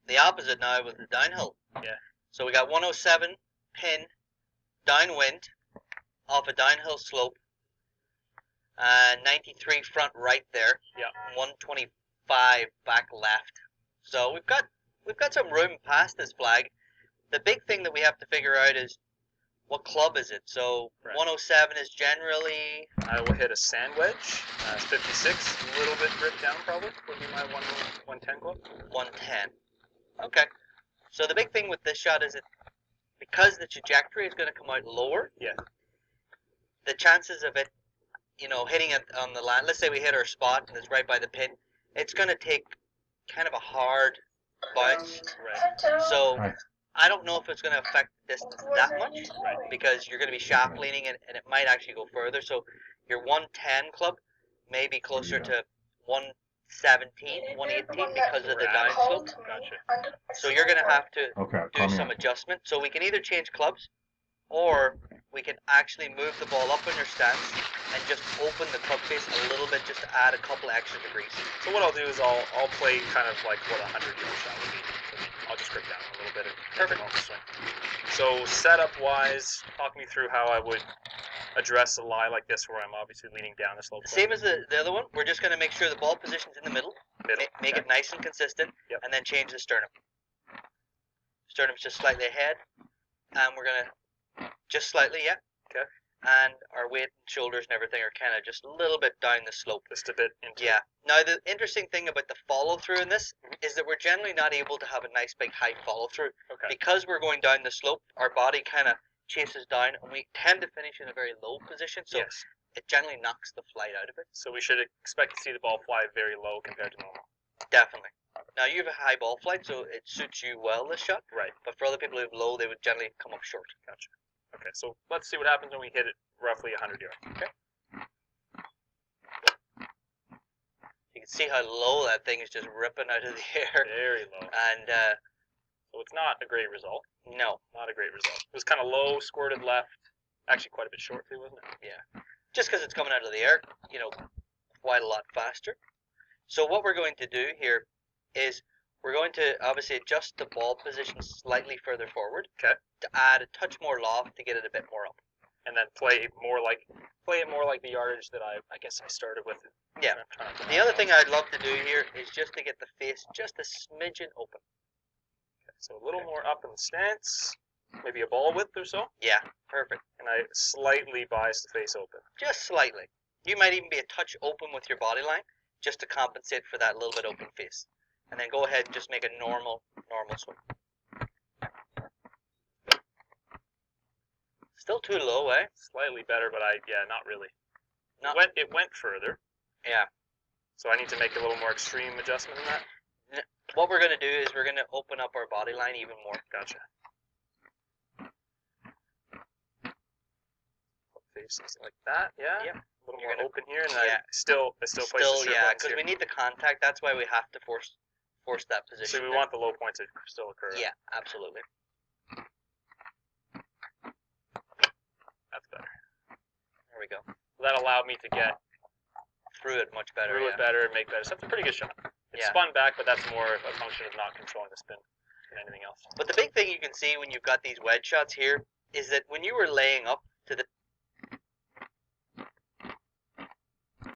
the opposite now with the downhill. Yeah. So we got 107 pin, downwind, off a downhill slope, 93 front right there. Yeah. 125 back left. So we've got some room past this flag. The big thing that we have to figure out is what club is it. So Right. 107 is generally. I will hit a sand wedge. 56, a little bit grip down probably would be my 110 club. 110. Okay. So the big thing with this shot is that because the trajectory is going to come out lower. Yeah. The chances of it, hitting it on the line. Let's say we hit our spot and it's right by the pin. It's going to take kind of a hard bounce. Right. So Right. I don't know if it's going to affect the distance that much. Right. Because you're going to be shaft leaning and it might actually go further. So your 110 club may be closer to 117, 118 because of the down slope. Gotcha. So you're going to have to do some in. adjustment. So we can either change clubs or we can actually move the ball up in your stance and just open the club face a little bit just to add a couple extra degrees. So what I'll do is I'll play kind of like what a 100-yard shot would be. I'll just grip down a little bit and Perfect. off the swing. So setup-wise, talk me through how I would address a lie like this where I'm obviously leaning down the slope. Same as the other one. We're just going to make sure the ball position's in the middle. Make it nice and consistent. Yep. And then change the sternum. Sternum's just slightly ahead. And we're going to just slightly, yeah. Okay. And our weight and shoulders and everything are kind of just a little bit down the slope. Just a bit into Yeah. Now, the interesting thing about the follow-through in this is that we're generally not able to have a nice big high follow-through. Okay. Because we're going down the slope, our body kind of chases down, and we tend to finish in a very low position, so yes. it generally knocks the flight out of it. So we should expect to see the ball fly very low compared to normal. Definitely. Now, you have a high ball flight, so it suits you well, this shot. Right. But for other people who have low, they would generally come up short. Gotcha. Okay, so let's see what happens when we hit it roughly 100 yards. Okay. You can see how low that thing is just ripping out of the air. Very low. And, so it's not a great result. no. Not a great result. It was kind of low, squirted left. Actually, quite a bit short too, wasn't it? Yeah. Just because it's coming out of the air, quite a lot faster. So what we're going to do here is we're going to obviously adjust the ball position slightly further forward. Okay. To add a touch more loft to get it a bit more up. And then play it more like the yardage that I guess I started with. Yeah. The other thing I'd love to do here is just to get the face just a smidgen open. Okay, so a little more up in the stance, maybe a ball width or so. Yeah, perfect. And I slightly bias the face open. Just slightly. You might even be a touch open with your body line just to compensate for that little bit open face. And then go ahead and just make a normal swing. Still too low, eh? Slightly better, but not really. It went further. Yeah. So I need to make a little more extreme adjustment in that. What we're going to do is we're going to open up our body line even more. Gotcha. Faces like that, yeah. Yeah. A little more open here, and I still place the sure yeah, points because here. we need the contact. That's why we have to force that position. So we want the low point to still occur. Yeah, absolutely. That's better. There we go. That allowed me to get Through it much better. through it better, make better. So that's a pretty good shot. It spun back, but that's more of a function of not controlling the spin than anything else. But the big thing you can see when you've got these wedge shots here is that when you were laying up to the